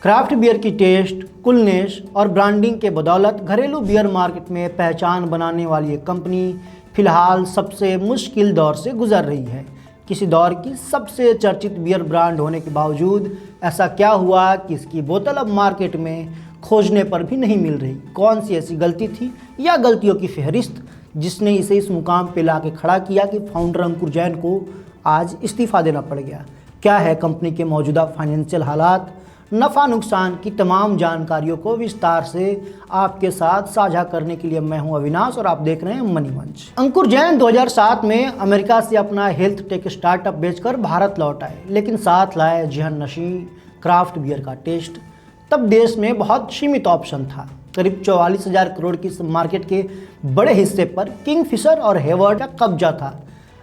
Craft beer की test, coolness और branding के बदौलत घरेलू बियर मार्केट में पहचान बनाने वाली ये कंपनी फिलहाल सबसे मुश्किल दौर से गुजर रही है। किसी दौर की सबसे चर्चित बियर ब्रांड होने के बावजूद ऐसा क्या हुआ कि इसकी बोतल अब मार्केट में खोजने पर भी नहीं मिल रही? कौन सी ऐसी गलती थी या गलतियों की फहरिस्त जिसने इसे इस मुकाम पे लाके खड़ा किया कि फाउंडर अंकुर जैन को आज इस्तीफ़ा देना पड़ गया? क्या है कंपनी के मौजूदा फाइनेंशियल हालात? नफ़ा नुकसान की तमाम जानकारियों को विस्तार से आपके साथ साझा करने के लिए मैं हूं अविनाश और आप देख रहे हैं मनी मंच। अंकुर जैन 2007 में अमेरिका से अपना हेल्थ टेक स्टार्टअप बेचकर भारत लौट आए, लेकिन साथ लाए जहन नशी क्राफ्ट बियर का टेस्ट। तब देश में बहुत सीमित ऑप्शन था। करीब 44,000 करोड़ की मार्केट के बड़े हिस्से पर किंगफिशर और हेवर्ड का कब्जा था।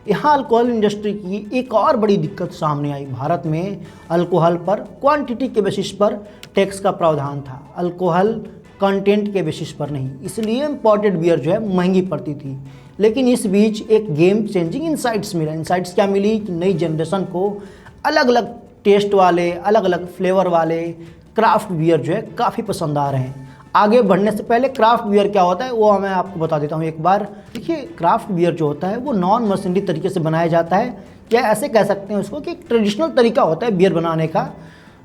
यहाँ अल्कोहल इंडस्ट्री की एक और बड़ी दिक्कत सामने आई। भारत में अल्कोहल पर क्वांटिटी के बेसिस पर टैक्स का प्रावधान था, अल्कोहल कंटेंट के बेसिस पर नहीं। इसलिए इम्पोर्टेड बियर जो है महंगी पड़ती थी। लेकिन इस बीच एक गेम चेंजिंग इंसाइट्स मिला। इंसाइट्स क्या मिली कि नई जनरेशन को अलग अलग टेस्ट वाले, अलग अलग फ्लेवर वाले क्राफ्ट बियर जो है काफ़ी पसंद आ रहे हैं। आगे बढ़ने से पहले क्राफ्ट बियर क्या होता है वो मैं आपको बता देता हूँ एक बार। देखिए, क्राफ्ट बियर जो होता है वो नॉन मशीनरी तरीके से बनाया जाता है, या ऐसे कह सकते हैं उसको कि एक ट्रेडिशनल तरीका होता है बियर बनाने का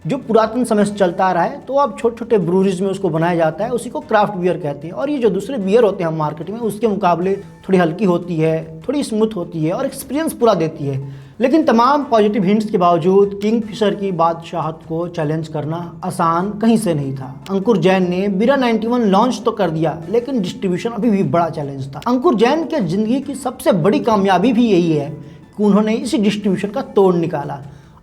जो पुरातन समय से चलता आ रहा है। तो अब छोटे छोटे ब्रूरीज में उसको बनाया जाता है, उसी को क्राफ्ट बियर कहते हैं। और ये जो दूसरे बियर होते हैं मार्केट में उसके मुकाबले थोड़ी हल्की होती है, थोड़ी स्मूथ होती है और एक्सपीरियंस पूरा देती है। लेकिन तमाम पॉजिटिव हिंट्स के बावजूद किंगफिशर की बादशाहत को चैलेंज करना आसान कहीं से नहीं था। अंकुर जैन ने बीरा 91 लॉन्च तो कर दिया, लेकिन डिस्ट्रीब्यूशन अभी भी बड़ा चैलेंज था। अंकुर जैन के जिंदगी की सबसे बड़ी कामयाबी भी यही है कि उन्होंने इसी डिस्ट्रीब्यूशन का तोड़ निकाला।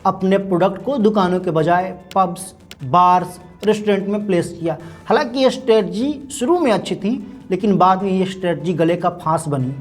अपने प्रोडक्ट को दुकानों के बजाय पब्स, बार्स, रेस्टोरेंट में प्लेस किया। हालांकि ये स्ट्रेटजी शुरू में अच्छी थी, लेकिन बाद में ये स्ट्रेटजी गले का फांस बनी।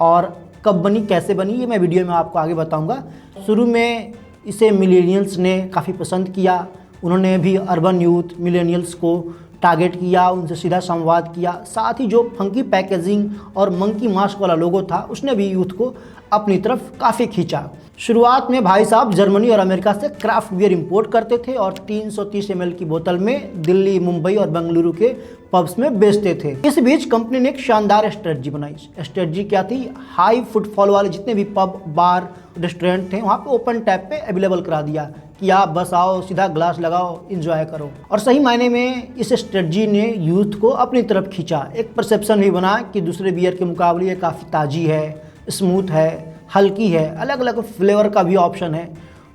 और कब बनी, कैसे बनी, ये मैं वीडियो में आपको आगे बताऊंगा। शुरू में इसे मिलेनियल्स ने काफ़ी पसंद किया। उन्होंने भी अर्बन यूथ मिलेनियल्स को टारगेट किया, उनसे सीधा संवाद किया। साथ ही जो फंकी पैकेजिंग और मंकी मास्क वाला लोगो था उसने भी यूथ को अपनी तरफ काफ़ी खींचा। शुरुआत में भाई साहब जर्मनी और अमेरिका से क्राफ्ट बियर इंपोर्ट करते थे और 330 ml की बोतल में दिल्ली, मुंबई और बेंगलुरु के पब्स में बेचते थे। इस बीच कंपनी ने एक शानदार स्ट्रेटजी बनाई। स्ट्रेटजी क्या थी? हाई फुटफॉल वाले जितने भी पब, बार, रेस्टोरेंट थे वहाँ पे ओपन टैप पे अवेलेबल करा दिया कि आप बस आओ, सीधा ग्लास लगाओ, इंजॉय करो। और सही मायने में इस स्ट्रेटजी ने यूथ को अपनी तरफ खींचा। एक परसेप्शन भी बना कि दूसरे बियर के मुकाबले ये काफ़ी ताज़ी है, स्मूथ है, हल्की है, अलग अलग फ्लेवर का भी ऑप्शन है।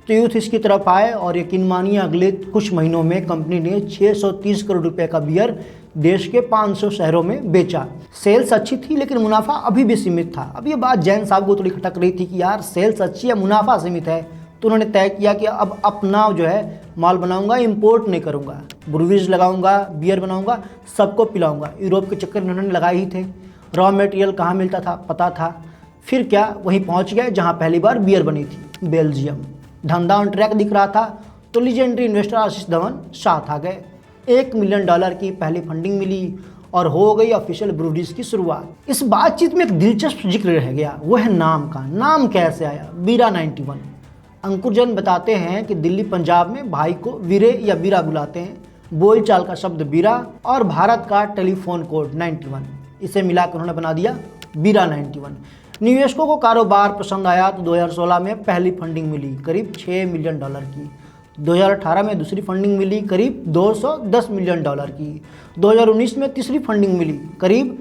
तो यूथ इसकी तरफ आए और यकीन मानिए अगले कुछ महीनों में कंपनी ने 630 करोड़ रुपए का बियर देश के 500 शहरों में बेचा। सेल्स अच्छी थी लेकिन मुनाफा अभी भी सीमित था। अब ये बात जैन साहब को थोड़ी खटक रही थी कि यार सेल्स अच्छी है, मुनाफा सीमित है। तो उन्होंने तय किया कि अब अपना जो है माल बनाऊंगा, इंपोर्ट नहीं करूंगा, ब्रूवीज लगाऊंगा, बियर बनाऊंगा, सबको पिलाऊंगा। यूरोप के चक्कर उन्होंने लगाए ही थे। रॉ मटेरियल कहाँ मिलता था पता था। फिर क्या, वहीं पहुंच गए जहां पहली बार बियर बनी थी, बेल्जियम। धंधा ऑन ट्रैक दिख रहा था तो लीजेंडरी इन्वेस्टर आशीष धवन साथ आ गए। $1 मिलियन की पहली फंडिंग मिली और हो गई ऑफिशियल ब्रूडीज की शुरुआत। इस बातचीत में एक दिलचस्प जिक्र रह गया, वो है नाम का। नाम कैसे आया? बीरा 91। अंकुर जैन बताते हैं कि दिल्ली पंजाब में भाई को वीरे या बीरा बुलाते हैं। बोलचाल का शब्द बीरा और भारत का टेलीफोन कोड 91, इसे मिलाकर उन्होंने बना दिया बीरा 91। निवेशकों को कारोबार पसंद आया तो 2016 में पहली फंडिंग मिली करीब $6 मिलियन की। 2018 में दूसरी फंडिंग मिली करीब $210 मिलियन की। 2019 में तीसरी फंडिंग मिली करीब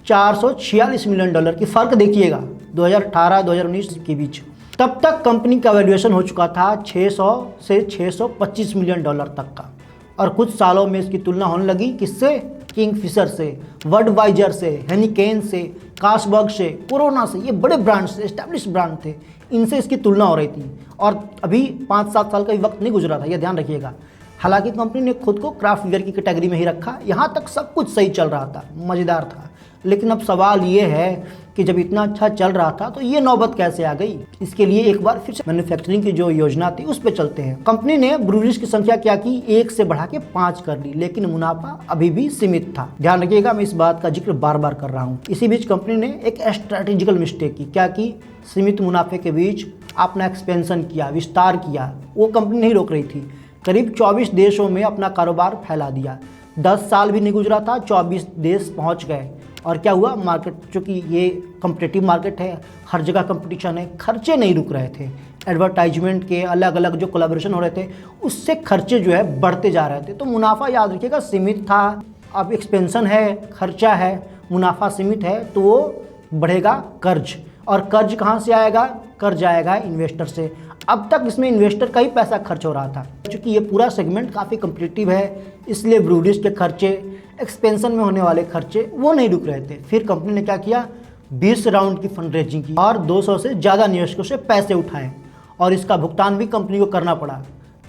$446 मिलियन की। फ़र्क देखिएगा 2018-2019 के बीच। तब तक कंपनी का वैल्यूएशन हो चुका था 600 से $625 मिलियन तक का। और कुछ सालों में इसकी तुलना होने लगी किससे? किंगफिशर से, बडवाइजर से, हेनिकेन से, कासबर्ग से, कोरोना से। ये बड़े ब्रांड्स से, एस्टैब्लिश ब्रांड थे, इनसे इसकी तुलना हो रही थी। और अभी 5-7 साल का भी वक्त नहीं गुजरा था, यह ध्यान रखिएगा। हालांकि कंपनी ने खुद को क्राफ्ट बियर की कैटेगरी में ही रखा। यहाँ तक सब कुछ सही चल रहा था, मज़ेदार था। लेकिन अब सवाल ये है कि जब इतना अच्छा चल रहा था तो ये नौबत कैसे आ गई? इसके लिए एक बार फिर से मैन्युफैक्चरिंग की जो योजना थी उस पर चलते हैं। कंपनी ने ब्रूवरीज की संख्या क्या की? 1 से बढ़ा के 5 कर ली, लेकिन मुनाफा अभी भी सीमित था। ध्यान रखिएगा, मैं इस बात का जिक्र बार बार कर रहा हूँ। इसी बीच कंपनी ने एक स्ट्रैटेजिकल मिस्टेक की। क्या की? सीमित मुनाफे के बीच अपना एक्सपेंशन किया, विस्तार किया। वो कंपनी नहीं रोक रही थी, करीब 24 देशों में अपना कारोबार फैला दिया। 10 साल भी नहीं गुजरा था, 24 देश पहुंच गए। और क्या हुआ, मार्केट, चूँकि ये कम्पिटिटिव मार्केट है, हर जगह कंपटीशन है, खर्चे नहीं रुक रहे थे। एडवर्टाइजमेंट के अलग अलग जो कोलैबोरेशन हो रहे थे उससे खर्चे जो है बढ़ते जा रहे थे। तो मुनाफा याद रखिएगा सीमित था। अब एक्सपेंशन है, खर्चा है, मुनाफा सीमित है, तो वो बढ़ेगा कर्ज। और कर्ज कहाँ से आएगा? कर्ज आएगा इन्वेस्टर से। अब तक इसमें इन्वेस्टर का ही पैसा खर्च हो रहा था। क्योंकि ये पूरा सेगमेंट काफ़ी कम्पिटिटिव है, इसलिए ब्रूडिश के खर्चे, एक्सपेंशन में होने वाले खर्चे वो नहीं रुक रहे थे। फिर कंपनी ने क्या किया, 20 राउंड की फंड रेजिंग की और 200 से ज़्यादा निवेशकों से पैसे उठाए और इसका भुगतान भी कंपनी को करना पड़ा।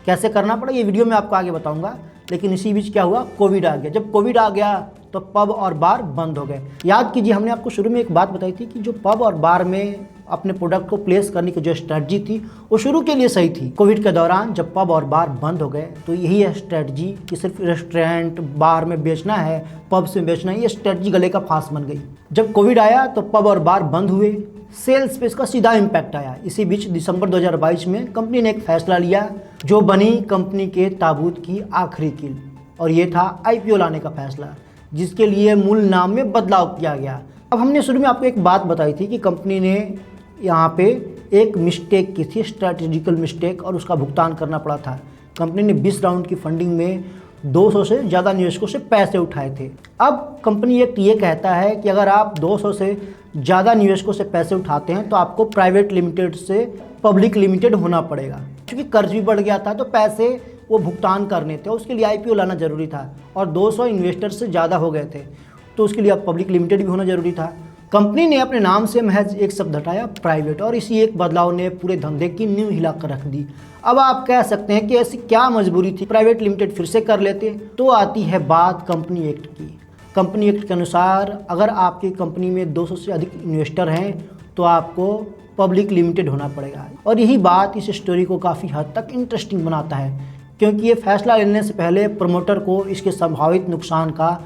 कैसे करना पड़ा ये वीडियो में आपको आगे बताऊंगा। लेकिन इसी बीच क्या हुआ, कोविड आ गया। जब कोविड आ गया तो पब और बार बंद हो गए। याद कीजिए, हमने आपको शुरू में एक बात बताई थी कि जो पब और बार में अपने प्रोडक्ट को प्लेस करने की जो स्ट्रेटजी थी वो शुरू के लिए सही थी। कोविड के दौरान जब पब और बार बंद हो गए तो यही है स्ट्रेटजी कि सिर्फ रेस्टोरेंट बार में बेचना है, पब्स में बेचना है, ये स्ट्रेटजी गले का फांस बन गई। जब कोविड आया तो पब और बार बंद हुए, सेल्स पे इसका सीधा इम्पैक्ट आया। इसी बीच दिसंबर 2022 में कंपनी ने एक फैसला लिया जो बनी कंपनी के ताबूत की आखिरी कील, और ये था IPO लाने का फैसला, जिसके लिए मूल नाम में बदलाव किया गया। अब हमने शुरू में आपको एक बात बताई थी कि कंपनी ने यहाँ पे एक मिस्टेक की थी, स्ट्रैटेजिकल मिस्टेक, और उसका भुगतान करना पड़ा था। कंपनी ने 20 राउंड की फंडिंग में 200 से ज़्यादा निवेशकों से पैसे उठाए थे। अब कंपनी एक ये कहता है कि अगर आप 200 से ज़्यादा निवेशकों से पैसे उठाते हैं तो आपको प्राइवेट लिमिटेड से पब्लिक लिमिटेड होना पड़ेगा। क्योंकि कर्ज भी बढ़ गया था तो पैसे वो भुगतान करने थे, उसके लिए IPO लाना ज़रूरी था, और 200 इन्वेस्टर से ज़्यादा हो गए थे तो उसके लिए अब पब्लिक लिमिटेड भी होना ज़रूरी था। कंपनी ने अपने नाम से महज एक शब्द हटाया, प्राइवेट, और इसी एक बदलाव ने पूरे धंधे की नींव हिला कर रख दी। अब आप कह सकते हैं कि ऐसी क्या मजबूरी थी, प्राइवेट लिमिटेड फिर से कर लेते। तो आती है बात कंपनी एक्ट की। कंपनी एक्ट के अनुसार अगर आपकी कंपनी में 200 से अधिक इन्वेस्टर हैं तो आपको पब्लिक लिमिटेड होना पड़ेगा। और यही बात इस स्टोरी को काफ़ी हद तक इंटरेस्टिंग बनाता है, क्योंकि ये फैसला लेने से पहले प्रमोटर को इसके संभावित नुकसान का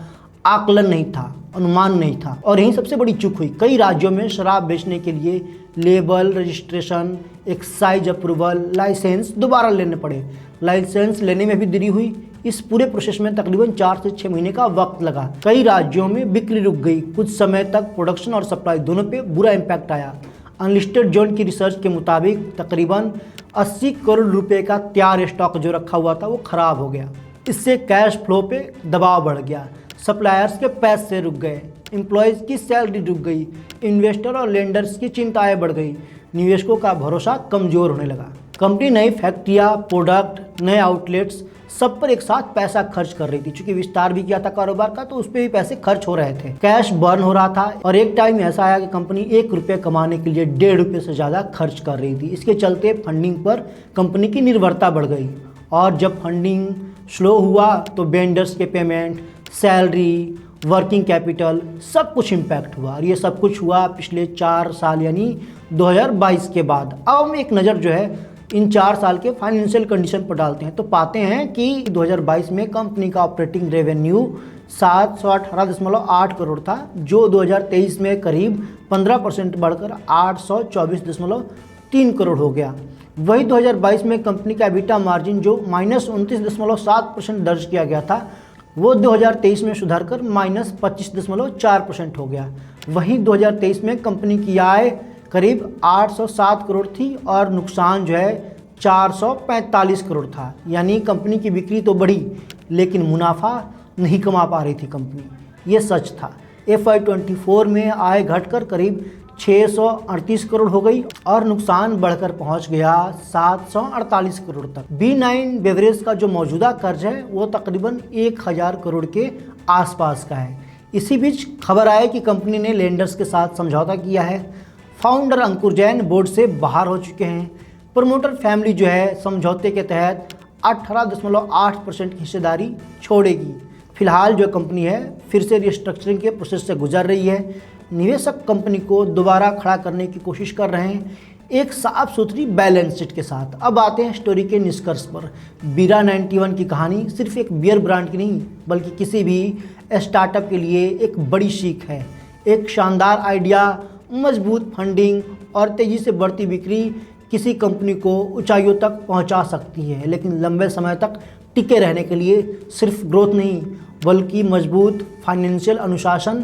आकलन नहीं था, अनुमान नहीं था। और यही सबसे बड़ी चूक हुई। कई राज्यों में शराब बेचने के लिए label, registration, excise approval, licence दोबारा लेने पड़े। लाइसेंस लेने में भी देरी हुई। इस पूरे प्रोसेस में तकरीबन 4 से 6 महीने का वक्त लगा। कई राज्यों में बिक्री रुक गई। कुछ समय तक प्रोडक्शन और सप्लाई दोनों पे बुरा इम्पैक्ट आया। अनलिस्टेड जोन की रिसर्च के मुताबिक तकरीबन 80 करोड़ रुपए का तैयार स्टॉक जो रखा हुआ था वो खराब हो गया। इससे कैश फ्लो पे दबाव बढ़ गया, सप्लायर्स के पैसे रुक गए, एम्प्लॉयज़ की सैलरी रुक गई, इन्वेस्टर और लेंडर्स की चिंताएं बढ़ गई, निवेशकों का भरोसा कमज़ोर होने लगा। कंपनी नई फैक्ट्रियाँ, प्रोडक्ट, नए आउटलेट्स सब पर एक साथ पैसा खर्च कर रही थी। चूंकि विस्तार भी किया था कारोबार का तो उस पर भी पैसे खर्च हो रहे थे, कैश बर्न हो रहा था। और एक टाइम ऐसा आया कि कंपनी 1 रुपये कमाने के लिए 1.5 रुपये से ज़्यादा खर्च कर रही थी। इसके चलते फंडिंग पर कंपनी की निर्भरता बढ़ गई, और जब फंडिंग स्लो हुआ तो वेंडर्स के पेमेंट, सैलरी, वर्किंग कैपिटल सब कुछ इम्पैक्ट हुआ। और ये सब कुछ हुआ पिछले 4 साल यानी 2022 के बाद। अब हम एक नज़र जो है इन 4 साल के फाइनेंशियल कंडीशन पर डालते हैं तो पाते हैं कि 2022 में कंपनी का ऑपरेटिंग रेवेन्यू 718.8 करोड़ था, जो 2023 में करीब 15% बढ़कर 824.3 करोड़ हो गया। वही 2022 में कंपनी का EBITDA मार्जिन जो -29.7% दर्ज किया गया था वो 2023 में सुधार कर -25.4% हो गया। वहीं 2023 में कंपनी की आय करीब 807 करोड़ थी और नुकसान जो है 445 करोड़ था। यानी कंपनी की बिक्री तो बढ़ी लेकिन मुनाफा नहीं कमा पा रही थी कंपनी, ये सच था। FY24 में आय घटकर करीब 638 करोड़ हो गई और नुकसान बढ़कर पहुंच गया 748 करोड़ तक। B9 बेवरेज का जो मौजूदा कर्ज है वो तकरीबन 1000 करोड़ के आसपास का है। इसी बीच खबर आई कि कंपनी ने लेंडर्स के साथ समझौता किया है। फाउंडर अंकुर जैन बोर्ड से बाहर हो चुके हैं। प्रमोटर फैमिली जो है समझौते के तहत 18.8% की हिस्सेदारी छोड़ेगी। फिलहाल जो कंपनी है फिर से रिस्ट्रक्चरिंग के प्रोसेस से गुजर रही है। निवेशक कंपनी को दोबारा खड़ा करने की कोशिश कर रहे हैं एक साफ सुथरी बैलेंस शीट के साथ। अब आते हैं स्टोरी के निष्कर्ष पर। बीरा 91 की कहानी सिर्फ एक बियर ब्रांड की नहीं बल्कि किसी भी स्टार्टअप के लिए एक बड़ी सीख है। एक शानदार आइडिया, मजबूत फंडिंग और तेज़ी से बढ़ती बिक्री किसी कंपनी को ऊंचाइयों तक पहुंचा सकती है, लेकिन लंबे समय तक टिके रहने के लिए सिर्फ ग्रोथ नहीं बल्कि मजबूत फाइनेंशियल अनुशासन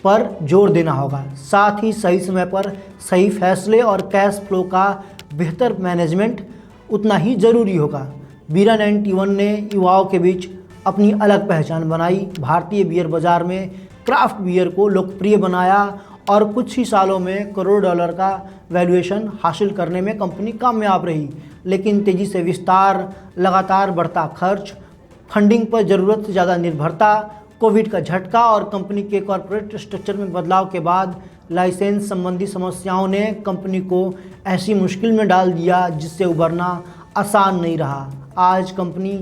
पर जोर देना होगा। साथ ही सही समय पर सही फैसले और कैश फ्लो का बेहतर मैनेजमेंट उतना ही ज़रूरी होगा। बीरा 91 ने युवाओं के बीच अपनी अलग पहचान बनाई, भारतीय बियर बाज़ार में क्राफ्ट बियर को लोकप्रिय बनाया और कुछ ही सालों में करोड़ डॉलर का वैल्यूएशन हासिल करने में कंपनी कामयाब रही। लेकिन तेज़ी से विस्तार, लगातार बढ़ता खर्च, फंडिंग पर ज़रूरत से ज़्यादा निर्भरता, कोविड का झटका और कंपनी के कॉरपोरेट स्ट्रक्चर में बदलाव के बाद लाइसेंस संबंधी समस्याओं ने कंपनी को ऐसी मुश्किल में डाल दिया जिससे उबरना आसान नहीं रहा। आज कंपनी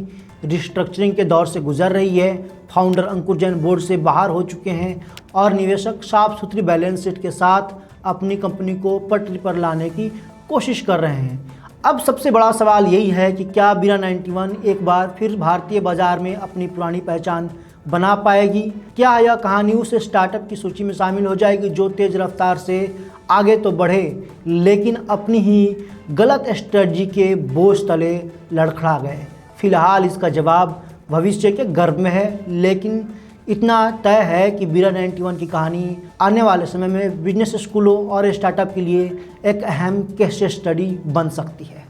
रिस्ट्रक्चरिंग के दौर से गुजर रही है। फाउंडर अंकुर जैन बोर्ड से बाहर हो चुके हैं और निवेशक साफ सुथरी बैलेंस शीट के साथ अपनी कंपनी को पटरी पर लाने की कोशिश कर रहे हैं। अब सबसे बड़ा सवाल यही है कि क्या बीरा 91 एक बार फिर भारतीय बाजार में अपनी पुरानी पहचान बना पाएगी? क्या यह कहानी उस स्टार्टअप की सूची में शामिल हो जाएगी जो तेज़ रफ्तार से आगे तो बढ़े लेकिन अपनी ही गलत स्ट्रेटजी के बोझ तले लड़खड़ा गए? फिलहाल इसका जवाब भविष्य के गर्भ में है, लेकिन इतना तय है कि बीरा 91 की कहानी आने वाले समय में बिजनेस स्कूलों और स्टार्टअप के लिए एक अहम केस स्टडी बन सकती है।